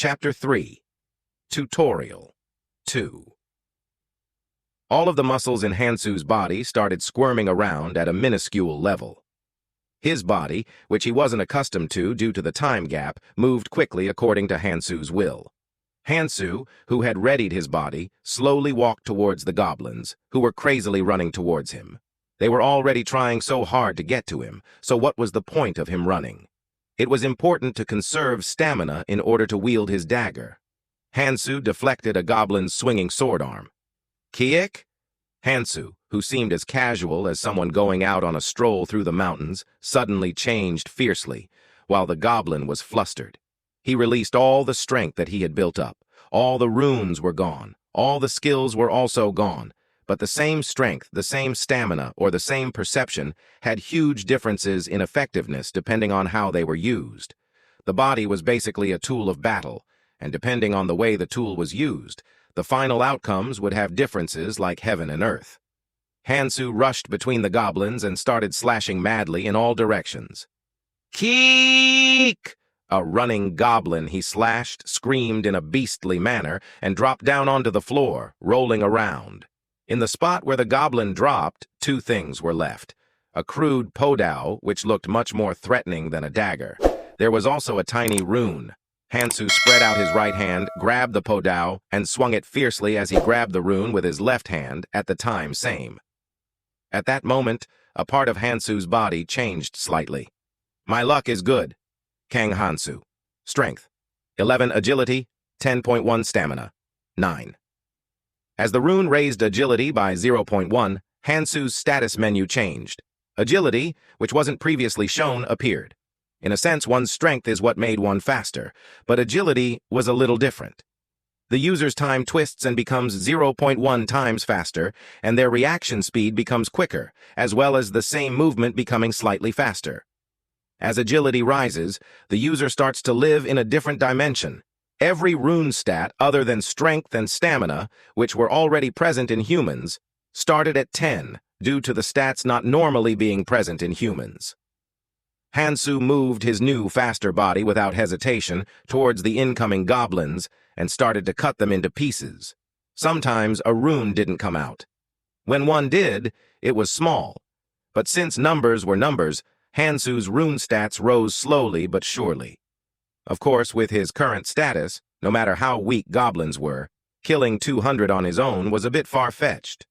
Chapter 3. Tutorial 2. All of the muscles in Hansu's body started squirming around at a minuscule level. His body, which he wasn't accustomed to due to the time gap, moved quickly according to Hansu's will. Hansu, who had readied his body, slowly walked towards the goblins, who were crazily running towards him. They were already trying so hard to get to him, so what was the point of him running? It was important to conserve stamina in order to wield his dagger. Hansu deflected a goblin's swinging sword arm. Kiek? Hansu, who seemed as casual as someone going out on a stroll through the mountains, suddenly changed fiercely, while the goblin was flustered. He released all the strength that he had built up. All the runes were gone. All the skills were also gone. But the same strength, the same stamina, or the same perception had huge differences in effectiveness depending on how they were used. The body was basically a tool of battle, and depending on the way the tool was used, the final outcomes would have differences like heaven and earth. Hansu rushed between the goblins and started slashing madly in all directions. Keek! A running goblin he slashed, screamed in a beastly manner, and dropped down onto the floor, rolling around. In the spot where the goblin dropped, two things were left. A crude poow, which looked much more threatening than a dagger. There was also a tiny rune. Hansu spread out his right hand, grabbed the poow, and swung it fiercely as he grabbed the rune with his left hand, at the time same. At that moment, a part of Hansu's body changed slightly. My luck is good. Kang Hansu. Strength. 11 agility, 10.1 stamina. 9. As the rune raised agility by 0.1, Hansu's status menu changed. Agility, which wasn't previously shown, appeared. In a sense, one's strength is what made one faster, but agility was a little different. The user's time twists and becomes 0.1 times faster, and their reaction speed becomes quicker, as well as the same movement becoming slightly faster. As agility rises, the user starts to live in a different dimension. Every rune stat other than strength and stamina, which were already present in humans, started at 10, due to the stats not normally being present in humans. Hansu moved his new, faster body without hesitation towards the incoming goblins and started to cut them into pieces. Sometimes a rune didn't come out. When one did, it was small. But since numbers were numbers, Hansu's rune stats rose slowly but surely. Of course, with his current status, no matter how weak goblins were, killing 200 on his own was a bit far-fetched.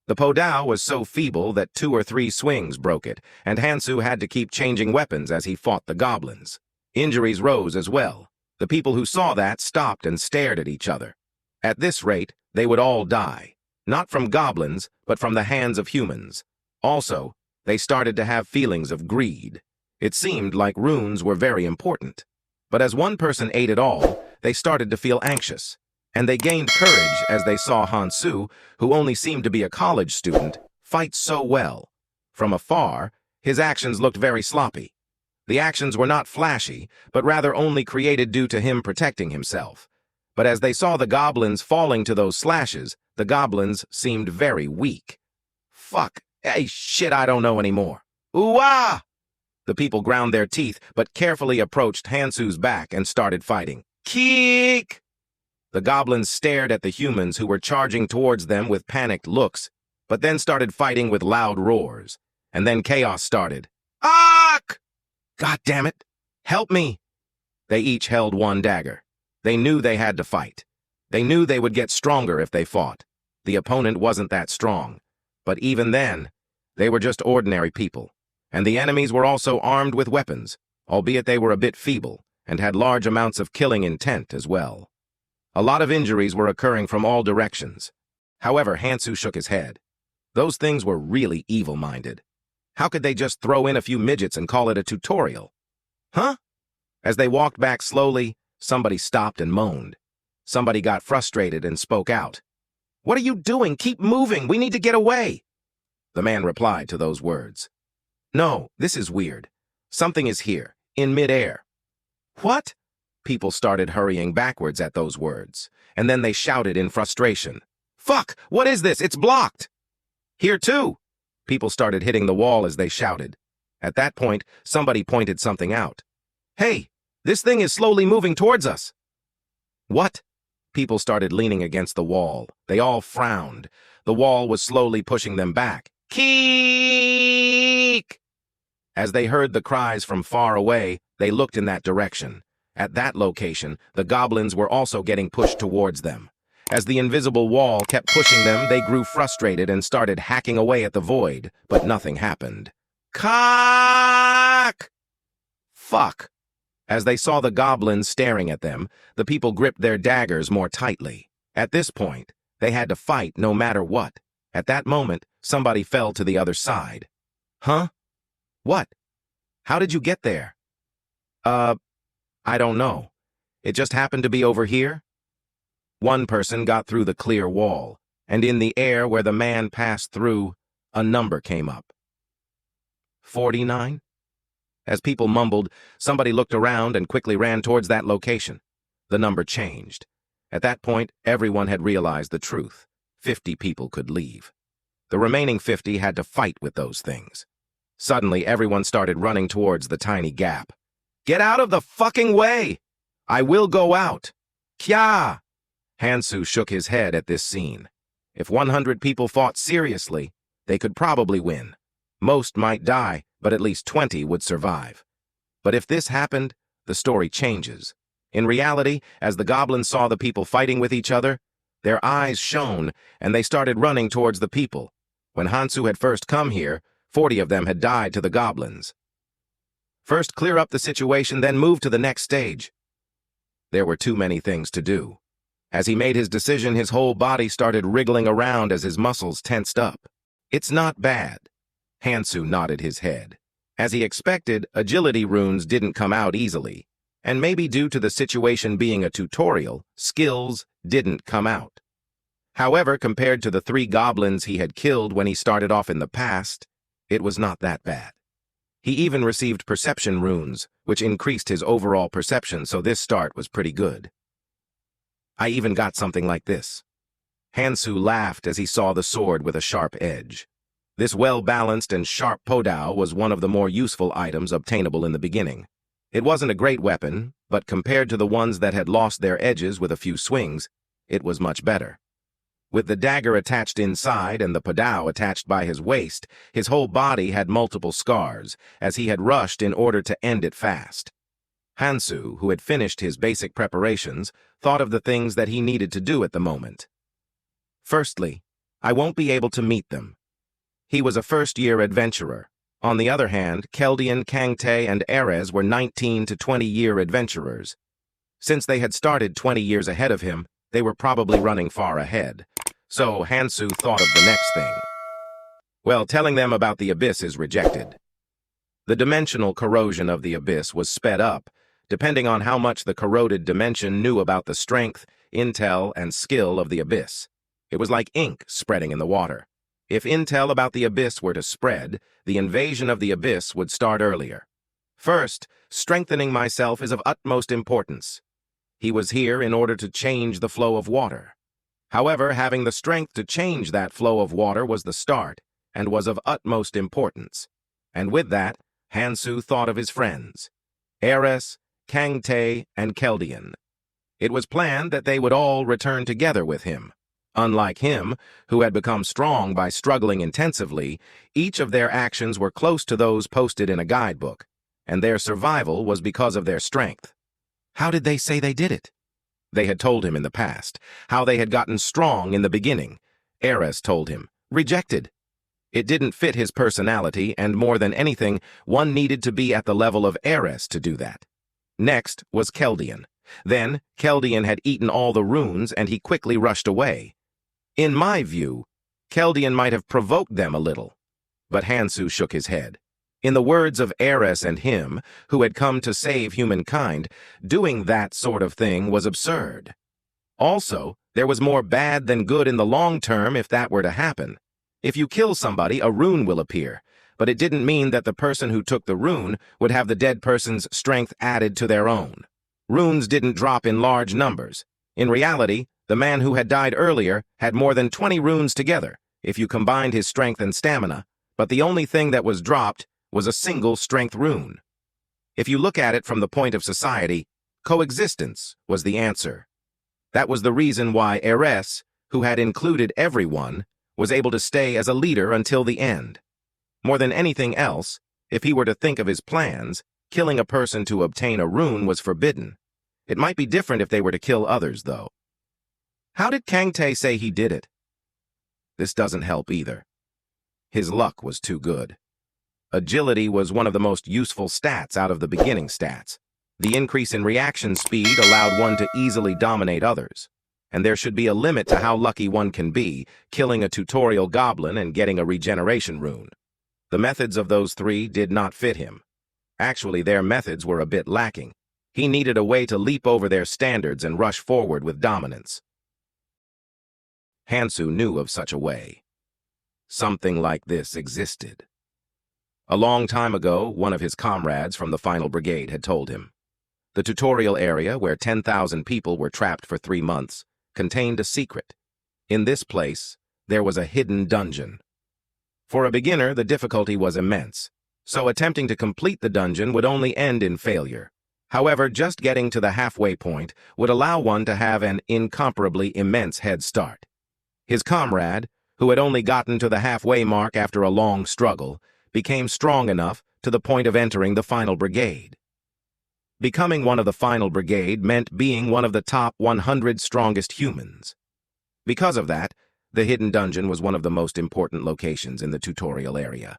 The poow was so feeble that 2 or 3 swings broke it, and Hansu had to keep changing weapons as he fought the goblins. Injuries rose as well. The people who saw that stopped and stared at each other. At this rate, they would all die. Not from goblins, but from the hands of humans. Also, they started to have feelings of greed. It seemed like runes were very important. But as one person ate it all, they started to feel anxious. And they gained courage as they saw Hansu, who only seemed to be a college student, fight so well. From afar, his actions looked very sloppy. The actions were not flashy, but rather only created due to him protecting himself. But as they saw the goblins falling to those slashes, the goblins seemed very weak. Fuck. Hey, shit, I don't know anymore. Ooh-ah! The people ground their teeth, but carefully approached Hansu's back and started fighting. Keek! The goblins stared at the humans who were charging towards them with panicked looks, but then started fighting with loud roars. And then chaos started. Aak! God damn it! Help me! They each held one dagger. They knew they had to fight. They knew they would get stronger if they fought. The opponent wasn't that strong. But even then, they were just ordinary people. And the enemies were also armed with weapons, albeit they were a bit feeble, and had large amounts of killing intent as well. A lot of injuries were occurring from all directions. However, Hansu shook his head. Those things were really evil-minded. How could they just throw in a few midgets and call it a tutorial? Huh? As they walked back slowly, somebody stopped and moaned. Somebody got frustrated and spoke out. What are you doing? Keep moving! We need to get away! The man replied to those words. No, this is weird. Something is here, in midair. What? People started hurrying backwards at those words, and then they shouted in frustration. Fuck! What is this? It's blocked! Here too! People started hitting the wall as they shouted. At that point, somebody pointed something out. Hey, this thing is slowly moving towards us. What? People started leaning against the wall. They all frowned. The wall was slowly pushing them back. Keek! As they heard the cries from far away, they looked in that direction. At that location, the goblins were also getting pushed towards them. As the invisible wall kept pushing them, they grew frustrated and started hacking away at the void, but nothing happened. Cock! Fuck! As they saw the goblins staring at them, the people gripped their daggers more tightly. At this point, they had to fight no matter what. At that moment, somebody fell to the other side. Huh? What? How did you get there? I don't know. It just happened to be over here? One person got through the clear wall, and in the air where the man passed through, a number came up. 49? As people mumbled, somebody looked around and quickly ran towards that location. The number changed. At that point, everyone had realized the truth. 50 people could leave. The remaining 50 had to fight with those things. Suddenly, everyone started running towards the tiny gap. Get out of the fucking way! I will go out! Kya! Hansu shook his head at this scene. If 100 people fought seriously, they could probably win. Most might die, but at least 20 would survive. But if this happened, the story changes. In reality, as the goblins saw the people fighting with each other, their eyes shone, and they started running towards the people. When Hansu had first come here, 40 of them had died to the goblins. First clear up the situation, then move to the next stage. There were too many things to do. As he made his decision, his whole body started wriggling around as his muscles tensed up. It's not bad. Hansu nodded his head. As he expected, agility runes didn't come out easily, and maybe due to the situation being a tutorial, skills didn't come out. However, compared to the 3 goblins he had killed when he started off in the past, it was not that bad. He even received perception runes, which increased his overall perception, so this start was pretty good. I even got something like this. Hansu laughed as he saw the sword with a sharp edge. This well-balanced and sharp poow was one of the more useful items obtainable in the beginning. It wasn't a great weapon, but compared to the ones that had lost their edges with a few swings, it was much better. With the dagger attached inside and the poow attached by his waist, his whole body had multiple scars, as he had rushed in order to end it fast. Hansu, who had finished his basic preparations, thought of the things that he needed to do at the moment. Firstly, I won't be able to meet them. He was a first-year adventurer. On the other hand, Keldian, Kangtae, and Erez were 19 to 20-year adventurers. Since they had started 20 years ahead of him, they were probably running far ahead. So Hansu thought of the next thing. Well, telling them about the abyss is rejected. The dimensional corrosion of the abyss was sped up, depending on how much the corroded dimension knew about the strength, intel, and skill of the abyss. It was like ink spreading in the water. If intel about the abyss were to spread, the invasion of the abyss would start earlier. First, strengthening myself is of utmost importance. He was here in order to change the flow of water. However, having the strength to change that flow of water was the start, and was of utmost importance. And with that, Hansu thought of his friends, Erez, Kangtae, and Keldian. It was planned that they would all return together with him. Unlike him, who had become strong by struggling intensively, each of their actions were close to those posted in a guidebook, and their survival was because of their strength. How did they say they did it? They had told him in the past, how they had gotten strong in the beginning. Erez told him, rejected. It didn't fit his personality, and more than anything, one needed to be at the level of Erez to do that. Next was Keldian. Then, Keldian had eaten all the runes, and he quickly rushed away. In my view, Keldian might have provoked them a little. But Hansu shook his head. In the words of Erez and him, who had come to save humankind, doing that sort of thing was absurd. Also, there was more bad than good in the long term if that were to happen. If you kill somebody, a rune will appear, but it didn't mean that the person who took the rune would have the dead person's strength added to their own. Runes didn't drop in large numbers. In reality, the man who had died earlier had more than 20 runes together, if you combined his strength and stamina, but the only thing that was dropped was a single strength rune. If you look at it from the point of society, coexistence was the answer. That was the reason why Eres, who had included everyone, was able to stay as a leader until the end. More than anything else, if he were to think of his plans, killing a person to obtain a rune was forbidden. It might be different if they were to kill others, though. How did Kangtae say he did it? This doesn't help either. His luck was too good. Agility was one of the most useful stats out of the beginning stats. The increase in reaction speed allowed one to easily dominate others. And there should be a limit to how lucky one can be, killing a tutorial goblin and getting a regeneration rune. The methods of those three did not fit him. Actually, their methods were a bit lacking. He needed a way to leap over their standards and rush forward with dominance. Hansu knew of such a way. Something like this existed. A long time ago, one of his comrades from the final brigade had told him. The tutorial area, where 10,000 people were trapped for 3 months, contained a secret. In this place, there was a hidden dungeon. For a beginner, the difficulty was immense, so attempting to complete the dungeon would only end in failure. However, just getting to the halfway point would allow one to have an incomparably immense head start. His comrade, who had only gotten to the halfway mark after a long struggle, became strong enough to the point of entering the final brigade. Becoming one of the final brigade meant being one of the top 100 strongest humans. Because of that, the hidden dungeon was one of the most important locations in the tutorial area.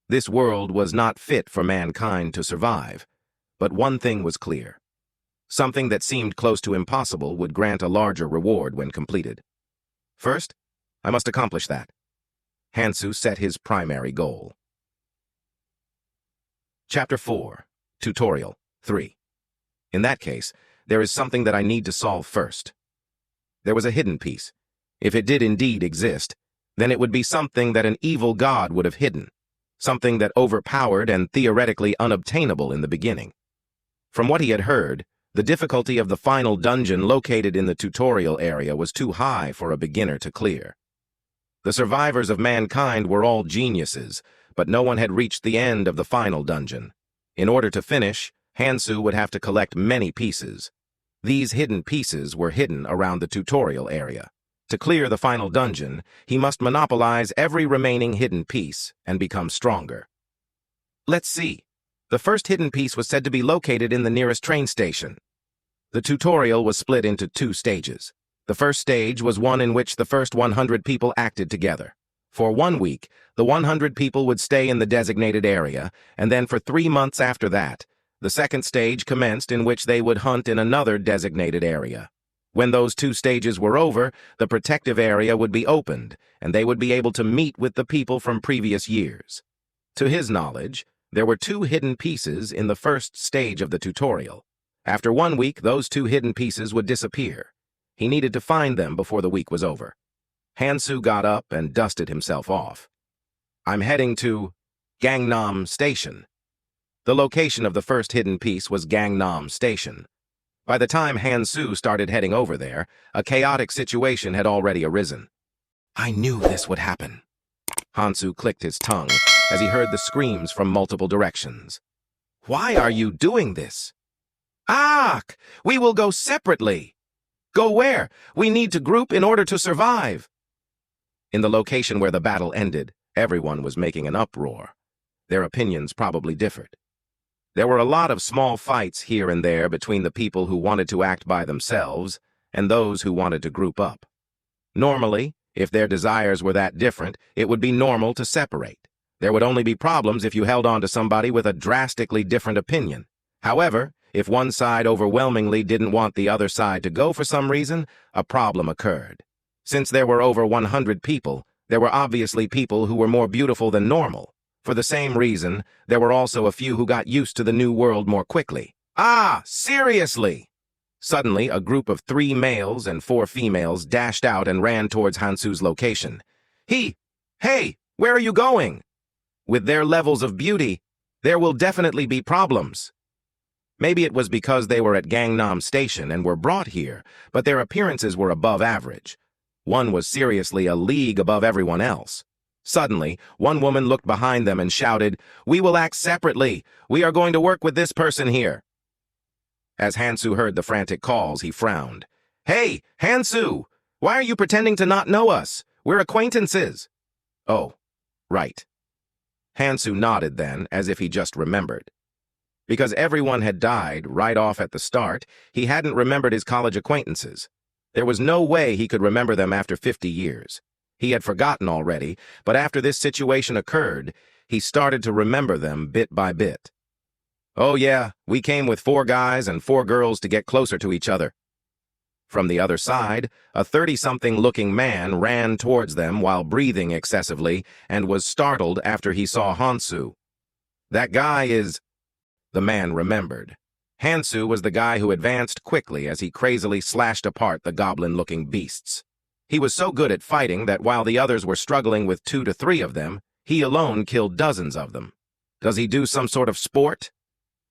This world was not fit for mankind to survive, but one thing was clear. Something that seemed close to impossible would grant a larger reward when completed. First, I must accomplish that. Hansu set his primary goal. Chapter 4, Tutorial 3. In that case, there is something that I need to solve first. There was a hidden piece. If it did indeed exist, then it would be something that an evil god would have hidden, something that overpowered and theoretically unobtainable in the beginning. From what he had heard, the difficulty of the final dungeon located in the tutorial area was too high for a beginner to clear. The survivors of mankind were all geniuses, but no one had reached the end of the final dungeon. In order to finish, Hansu would have to collect many pieces. These hidden pieces were hidden around the tutorial area. To clear the final dungeon, he must monopolize every remaining hidden piece and become stronger. Let's see. The first hidden piece was said to be located in the nearest train station. The tutorial was split into 2 stages. The first stage was one in which the first 100 people acted together. For 1 week, the 100 people would stay in the designated area, and then for 3 months after that, the second stage commenced in which they would hunt in another designated area. When those 2 stages were over, the protective area would be opened, and they would be able to meet with the people from previous years. To his knowledge, there were 2 hidden pieces in the first stage of the tutorial. After 1 week, those 2 hidden pieces would disappear. He needed to find them before the week was over. Hansu got up and dusted himself off. I'm heading to Gangnam Station. The location of the first hidden piece was Gangnam Station. By the time Hansu started heading over there, a chaotic situation had already arisen. I knew this would happen. Hansu clicked his tongue as he heard the screams from multiple directions. Why are you doing this? Ah! We will go separately. Go where? We need to group in order to survive. In the location where the battle ended, everyone was making an uproar. Their opinions probably differed. There were a lot of small fights here and there between the people who wanted to act by themselves and those who wanted to group up. Normally, if their desires were that different, it would be normal to separate. There would only be problems if you held on to somebody with a drastically different opinion. However, if one side overwhelmingly didn't want the other side to go for some reason, a problem occurred. Since there were over 100 people, there were obviously people who were more beautiful than normal. For the same reason, there were also a few who got used to the new world more quickly. Ah, seriously! Suddenly, a group of 3 males and 4 females dashed out and ran towards Hansu's location. Hey, where are you going? With their levels of beauty, there will definitely be problems. Maybe it was because they were at Gangnam Station and were brought here, but their appearances were above average. One was seriously a league above everyone else. Suddenly, one woman looked behind them and shouted, "We will act separately. We are going to work with this person here." As Hansu heard the frantic calls, he frowned. Hey, Hansu! Why are you pretending to not know us? We're acquaintances. Oh, right. Hansu nodded then, as if he just remembered. Because everyone had died right off at the start, he hadn't remembered his college acquaintances. There was no way he could remember them after 50 years. He had forgotten already, but after this situation occurred, he started to remember them bit by bit. Oh yeah, we came with 4 guys and 4 girls to get closer to each other. From the other side, a 30-something-looking man ran towards them while breathing excessively and was startled after he saw Hansu. That guy is... The man remembered. Hansu was the guy who advanced quickly as he crazily slashed apart the goblin-looking beasts. He was so good at fighting that while the others were struggling with 2 to 3 of them, he alone killed dozens of them. Does he do some sort of sport?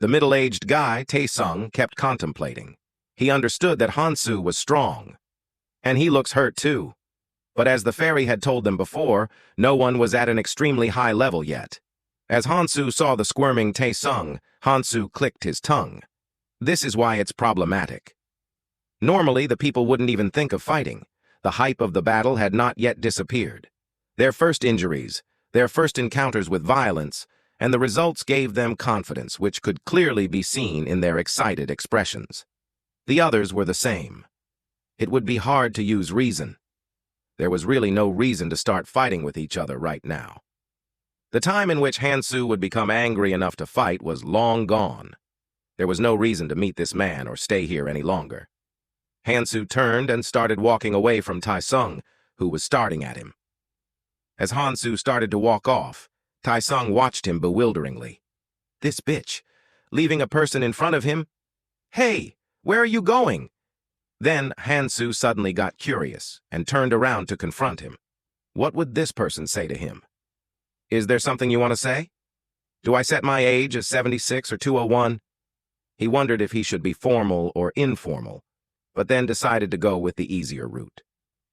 The middle-aged guy, Tae-sung, kept contemplating. He understood that Hansu was strong. And he looks hurt too. But as the fairy had told them before, no one was at an extremely high level yet. As Hansu saw the squirming Tae-sung, Hansu clicked his tongue. This is why it's problematic. Normally, the people wouldn't even think of fighting. The hype of the battle had not yet disappeared. Their first injuries, their first encounters with violence, and the results gave them confidence, which could clearly be seen in their excited expressions. The others were the same. It would be hard to use reason. There was really no reason to start fighting with each other right now. The time in which Hansu would become angry enough to fight was long gone. There was no reason to meet this man or stay here any longer. Hansu turned and started walking away from Tae-sung, who was starting at him. As Hansu started to walk off, Tae-sung watched him bewilderingly. This bitch, leaving a person in front of him? Hey, where are you going? Then Hansu suddenly got curious and turned around to confront him. What would this person say to him? Is there something you want to say? Do I set my age as 76 or 201? He wondered if he should be formal or informal, but then decided to go with the easier route.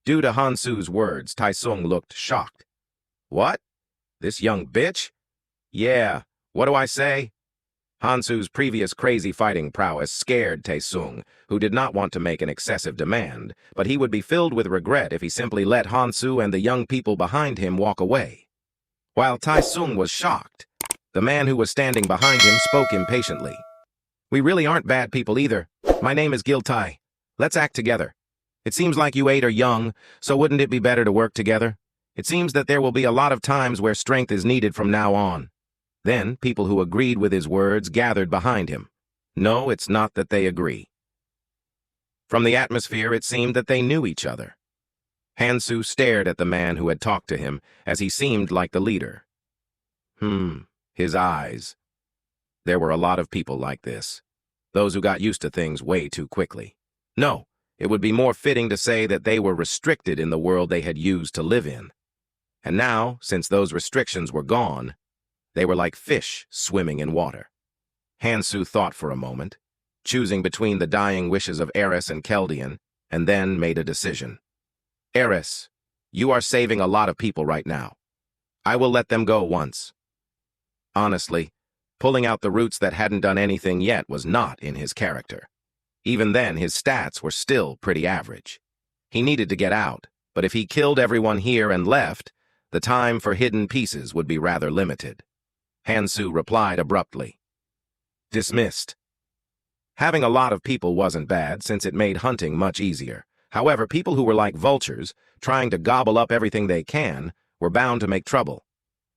Due to Hansu's words, Tae-sung looked shocked. What? This young bitch? Yeah, what do I say? Hansu's previous crazy fighting prowess scared Tae-sung, who did not want to make an excessive demand, but he would be filled with regret if he simply let Hansu and the young people behind him walk away. While Tae-sung was shocked, the man who was standing behind him spoke impatiently. We really aren't bad people either. My name is Gil-tae. Let's act together. It seems like you 8 are young, so wouldn't it be better to work together? It seems that there will be a lot of times where strength is needed from now on. Then, people who agreed with his words gathered behind him. No, it's not that they agree. From the atmosphere, it seemed that they knew each other. Hansu stared at the man who had talked to him, as he seemed like the leader. His eyes. There were a lot of people like this. Those who got used to things way too quickly. No, it would be more fitting to say that they were restricted in the world they had used to live in. And now, since those restrictions were gone, they were like fish swimming in water. Hansu thought for a moment, choosing between the dying wishes of Eris and Keldian, and then made a decision. Eris, you are saving a lot of people right now. I will let them go once. Honestly, pulling out the roots that hadn't done anything yet was not in his character. Even then, his stats were still pretty average. He needed to get out, but if he killed everyone here and left, the time for hidden pieces would be rather limited. Hansu replied abruptly. Dismissed. Having a lot of people wasn't bad, since it made hunting much easier. However, people who were like vultures, trying to gobble up everything they can, were bound to make trouble.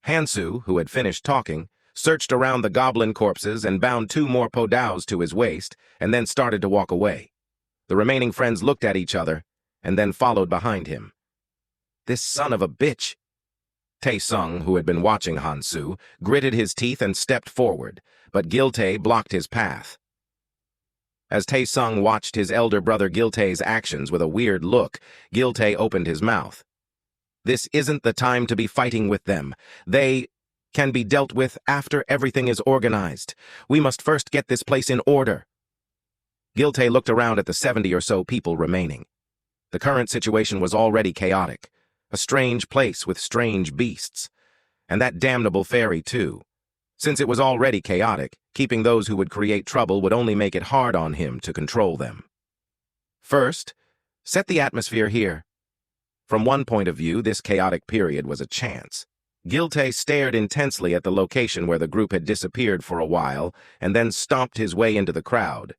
Hansu, who had finished talking, searched around the goblin corpses and bound 2 more poows to his waist, and then started to walk away. The remaining friends looked at each other, and then followed behind him. This son of a bitch! Tae-sung, who had been watching Hansu, gritted his teeth and stepped forward, but Gil-tae blocked his path. As Tae-sung watched his elder brother Gil-tae's actions with a weird look, Gil-tae opened his mouth. This isn't the time to be fighting with them. They can be dealt with after everything is organized. We must first get this place in order. Gil-tae looked around at the 70 or so people remaining. The current situation was already chaotic. A strange place with strange beasts. And that damnable fairy, too. Since it was already chaotic, keeping those who would create trouble would only make it hard on him to control them. First, Set the atmosphere here. From one point of view, this chaotic period was a chance. Gilte stared intensely at the location where the group had disappeared for a while and then stomped his way into the crowd.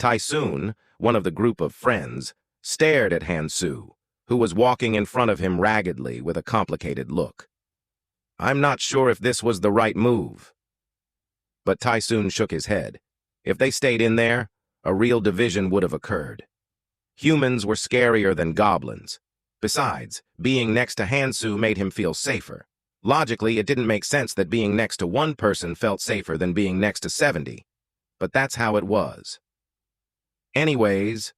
Tysoon, one of the group of friends, stared at Hansu, who was walking in front of him raggedly with a complicated look. I'm not sure if this was the right move. But Tysoon shook his head. If they stayed in there, a real division would have occurred. Humans were scarier than goblins. Besides, being next to Hansu made him feel safer. Logically, it didn't make sense that being next to one person felt safer than being next to 70. But that's how it was. Anyways,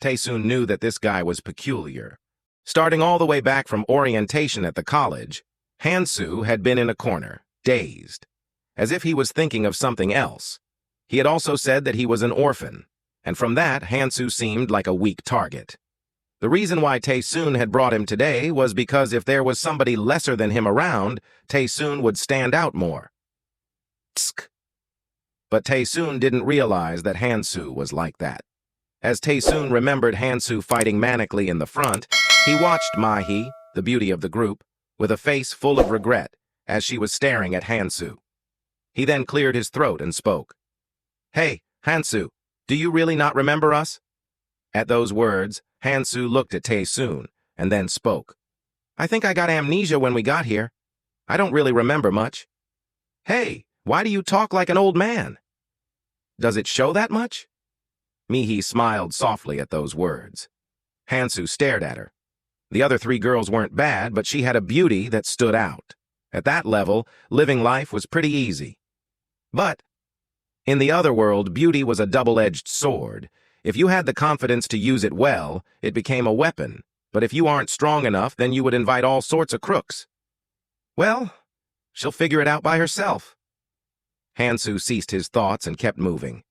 Tysoon knew that this guy was peculiar. Starting all the way back from orientation at the college, Hansu had been in a corner, dazed, as if he was thinking of something else. He had also said that he was an orphan, and from that, Hansu seemed like a weak target. The reason why Tysoon had brought him today was because if there was somebody lesser than him around, Tysoon would stand out more. Tsk. But Tysoon didn't realize that Hansu was like that. As Tysoon remembered Hansu fighting manically in the front, he watched Mahi, the beauty of the group, with a face full of regret as she was staring at Hansu. He then cleared his throat and spoke. Hey, Hansu, do you really not remember us? At those words, Hansu looked at Tysoon and then spoke. I think I got amnesia when we got here. I don't really remember much. Hey, why do you talk like an old man? Does it show that much? Mihi smiled softly at those words. Hansu stared at her. The other three girls weren't bad, but she had a beauty that stood out. At that level, living life was pretty easy. But in the other world, beauty was a double-edged sword. If you had the confidence to use it well, it became a weapon. But if you aren't strong enough, then you would invite all sorts of crooks. Well, she'll figure it out by herself. Hansu ceased his thoughts and kept moving.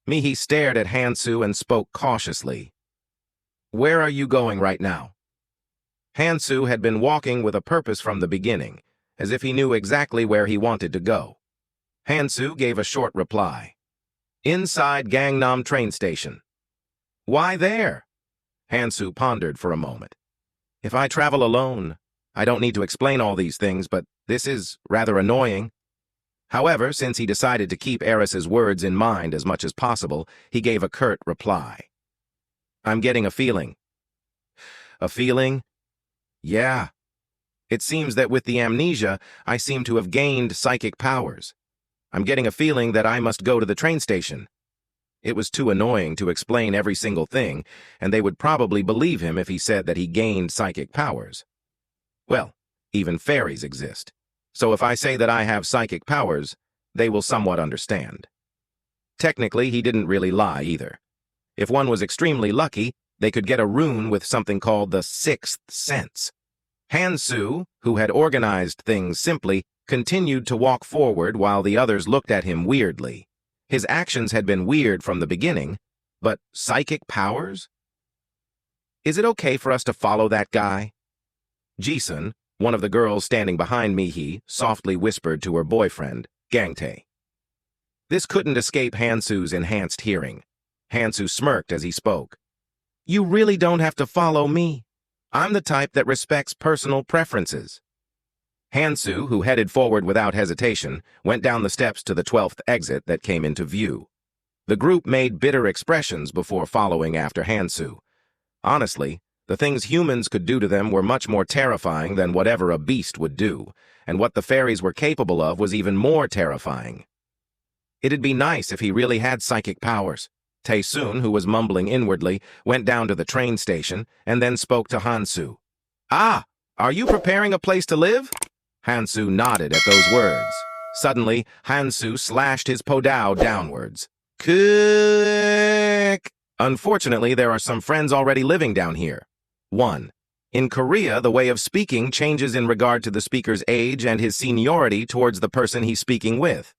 Mihi stared at Hansu and spoke cautiously. Where are you going right now? Hansu had been walking with a purpose from the beginning, as if he knew exactly where he wanted to go. Hansu gave a short reply. Inside Gangnam train station. Why there? Hansu pondered for a moment. If I travel alone, I don't need to explain all these things, but this is rather annoying. However, since he decided to keep Eris's words in mind as much as possible, he gave a curt reply. I'm getting a feeling. A feeling? Yeah. It seems that with the amnesia, I seem to have gained psychic powers. I'm getting a feeling that I must go to the train station. It was too annoying to explain every single thing, and they would probably believe him if he said that he gained psychic powers. Well, even fairies exist. So if I say that I have psychic powers, they will somewhat understand. Technically, he didn't really lie either. If one was extremely lucky, they could get a rune with something called the sixth sense. Hansu, who had organized things simply, continued to walk forward while the others looked at him weirdly. His actions had been weird from the beginning, but psychic powers? Is it okay for us to follow that guy? Jisun, one of the girls standing behind Mihi, softly whispered to her boyfriend, Gangtae. This couldn't escape Hansu's enhanced hearing. Hansu smirked as he spoke. You really don't have to follow me. I'm the type that respects personal preferences. Hansu, who headed forward without hesitation, went down the steps to the 12th exit that came into view. The group made bitter expressions before following after Hansu. Honestly, the things humans could do to them were much more terrifying than whatever a beast would do, and what the fairies were capable of was even more terrifying. It'd be nice if he really had psychic powers. Tysoon, who was mumbling inwardly, went down to the train station and then spoke to Hansu. Ah, are you preparing a place to live? Hansu nodded at those words. Suddenly, Hansu slashed his poow downwards. Click! Unfortunately, there are some friends already living down here. 1. In Korea, the way of speaking changes in regard to the speaker's age and his seniority towards the person he's speaking with.